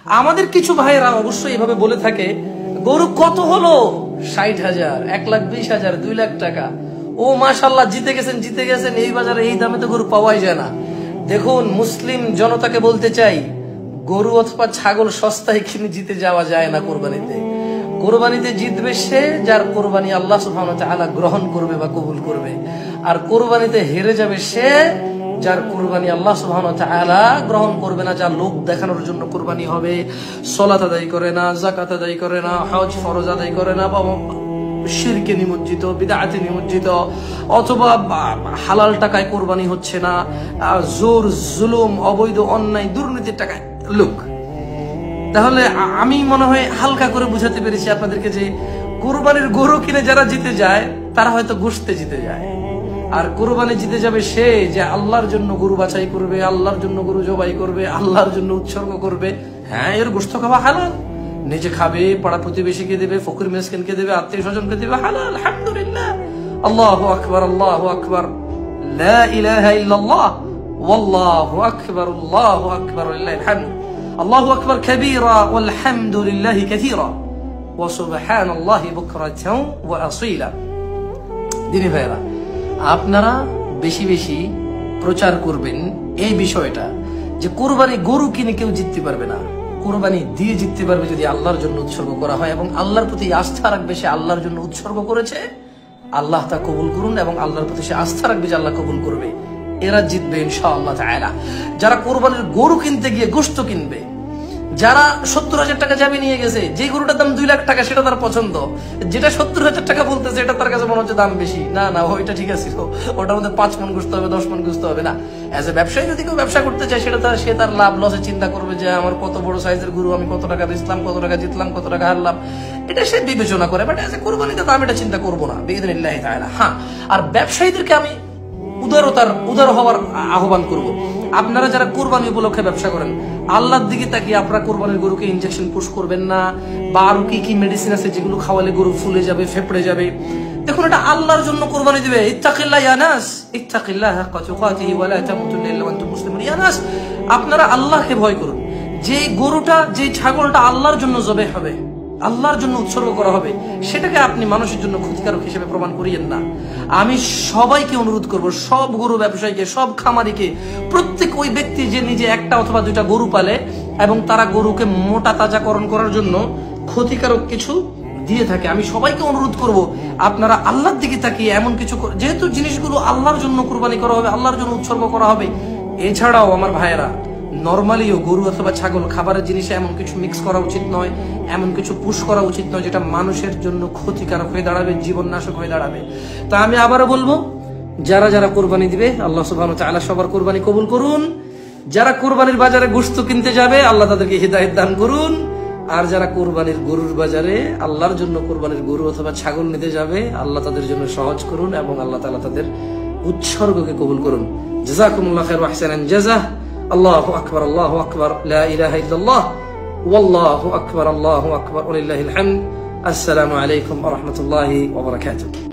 আমাদের কিছু ভাইয়েরা অবশ্যই এভাবে বলে থাকে, গরু কত হলো? 60,000, 1,20,000, 2 লাখ টাকা। ও মাশাআল্লাহ, জিতে গেছেন, এই বাজারে এই দামে তো গরু পাওয়াই যায় না। দেখুন, মুসলিম জনতাকে বলতে চাই, গরু অথবা ছাগল সস্তায় কিনে জিতে যাওয়া যায় না। কোরবানিতে জিতবে সে যার কোরবানি আল্লাহ সুবহানাহু ওয়া তাআলা গ্রহণ করবে বা কবুল করবে, আর কোরবানিতে হেরে যাবে সে যার কোরবানি আল্লাহ সুবহানাহু ওয়া তাআলা গ্রহণ করবে না, যা লোক দেখানোর জন্য কোরবানি হবে। সালাত আদায় করে না, যাকাত আদায় করে না, হজ ফরজ আদায় করে না, বা শিরকে নিমজ্জিত, বিদআতে নিমজ্জিত, অথবা হালাল টাকায় কোরবানি হচ্ছে না, জোর জুলুম, অবৈধ অন্যায়, দুর্নীতির টাকায় লোক। তাহলে আমি মনে হয় হালকা করে বুঝাতে পেরেছি আপনাদেরকে যে কোরবানির গরু কিনে যারা জিতে যায় তারা হয়তো গোশতে জিতে যায়, আর কোরবানি জিতে যাবে সে যে আল্লাহর জন্য গরু বাছাই করবে, আল্লাহর জন্য গরু জবাই করবে, আল্লাহর জন্য উৎসর্গ করবে। হ্যাঁ, এর গোশত খাওয়া হালাল, নিজে খাবে, পাড়া প্রতিবেশীকে দেবে, ফকির মিসকিনকে দেবে, আত্মীয় স্বজনকে দেবে, হালাল। আলহামদুলিল্লাহ, আল্লাহু আকবার, আল্লাহু আকবার, লা ইলাহা ইল্লাল্লাহ, ওয়াল্লাহু আকবার, আল্লাহু আকবার, লিল্লাহিল হামদ, আল্লাহু আকবার কাবীরা, ওয়ালহামদুলিল্লাহি কাসীরা, ওয়া সুবহানাল্লাহি বুকরাতাও ওয়া আসীলা। দিনী ভাইরা, আপনারা বেশি বেশি প্রচার করবেন এই বিষয়টা যে কোরবানি গরু কিনে কেউ জিততে পারবে না, কোরবানি দিয়ে জিততে পারবে যদি আল্লাহর জন্য উৎসর্গ করা হয়, এবং আল্লাহর প্রতি আস্থা রাখবে সে আল্লাহর জন্য উৎসর্গ করেছে, আল্লাহ তা কবুল করুন, এবং আল্লাহর প্রতি সে আস্থা রাখবে যে আল্লাহ কবুল করবে, এরা জিতবে ইনশাআল্লাহ তাআলা। যারা কোরবানির গরু কিনতে গিয়ে গোশত কিনবে, যারা 70,000 টাকা যাবে নিয়ে গেছে, যে গরুটার দাম 2 লাখ টাকা সেটা তার পছন্দ, যেটা 70,000 টাকা বলতেছে এটা তার কাছে মনে হচ্ছে দাম বেশি, না ওইটা ঠিক আছে, ওটার মধ্যে 5 মণ গোশত হবে, 10 মণ গোশত হবে না। এজ এ ব্যবসায়ী যদি কেউ ব্যবসা করতে চায়, সেটা সে তার লাভ লসে চিন্তা করবে যে আমার কত বড় সাইজের গরু, আমি কত টাকা বেচলাম, কত টাকা জিতলাম, কত টাকা হারলাম, এটা সে বিবেচনা করে। বাট এজ এ কোরবানিতে তো আমি এটা চিন্তা করবো না, বিইذنিল্লাহি তাআলা। হ্যাঁ, আর ব্যবসায়ীদেরকে আমি উদার হওয়ার আহ্বান করব। আপনারা যারা কোরবানি উপলক্ষে ব্যবসা করেন, আল্লাহর দিকে তাকিয়ে আপনারা কোরবানির গরুকে ইনজেকশন পুশ করবেন না, বা আরো কি মেডিসিন আছে যেগুলো খাওয়ালে গরু ফুলে যাবে, ফেপড়ে যাবে। দেখুন, এটা আল্লাহর জন্য কোরবানি দিবে। ইত্তাকিল্লাহ ইয়া নাস, ইত্তাকিল্লাহ হাক্কা তুকাতিহি ওয়া লা তামুতুন্না ইল্লা ওয়া আনতুম মুসলিমুন। ইয়া নাস, আপনারা আল্লাহকে ভয় করুন। যে গরুটা, যে ছাগলটা আল্লাহর জন্য জবে হবে, আল্লাহর জন্য উৎসর্গ করা হবে, সেটাকে আপনি মানুষের জন্য ক্ষতিকারক হিসেবে প্রমাণ করিয়েন না। আমি সবাইকে অনুরোধ করব, সব গরু ব্যবসায়ীকে, সব খামারিকে, প্রত্যেক ওই ব্যক্তি যে নিজে একটা অথবা 2টা গরু পালে এবং তারা গরুকে মোটা তাজাকরণ করার জন্য ক্ষতিকারক কিছু দিয়ে থাকে, আমি সবাইকে অনুরোধ করব আপনারা আল্লাহর দিকে তাকিয়ে এমন কিছু, যেহেতু জিনিসগুলো আল্লাহর জন্য কুরবানি করা হবে, আল্লাহর জন্য উৎসর্গ করা হবে। এছাড়াও আমার ভাইয়েরা, নরমালিও গরু অথবা ছাগল খাবারের জিনিসে এমন কিছু মিক্স করা উচিত নয়, এমন কিছু পুশ করা উচিত নয় যেটা মানুষের জন্য ক্ষতিকারক হয়ে দাঁড়াবে, জীবন নাশক হয়ে দাঁড়াবে। তা আমি আবারও বলবো, যারা কোরবানি দিবে, আল্লাহ সুবহানাহু ওয়া তাআলা সবার কোরবানি কবুল করুন। যারা কোরবানির বাজারে গোশত কিনতে যাবে, আল্লাহ তাদেরকে হিদায়াত দান করুন। আর যারা কোরবানির গরুর বাজারে আল্লাহর জন্য কোরবানির গরু অথবা ছাগল নিতে যাবে, আল্লাহ তাদের জন্য সহজ করুন এবং আল্লাহ তাআলা তাদের উৎসর্গকে কবুল করুন। জাযাকুমুল্লাহু খাইর ওয়া আহসানান জাযাহ। আল্লাহু আকবার, আল্লাহু আকবার, লা ইলাহা ইল্লাল্লাহ, ওয়াল্লাহু আকবার, আল্লাহু আকবার, ওয়া লিল্লাহিল হামদ। আসসালামু আলাইকুম ওয়া রাহমাতুল্লাহি ওয়া বারাকাতুহু।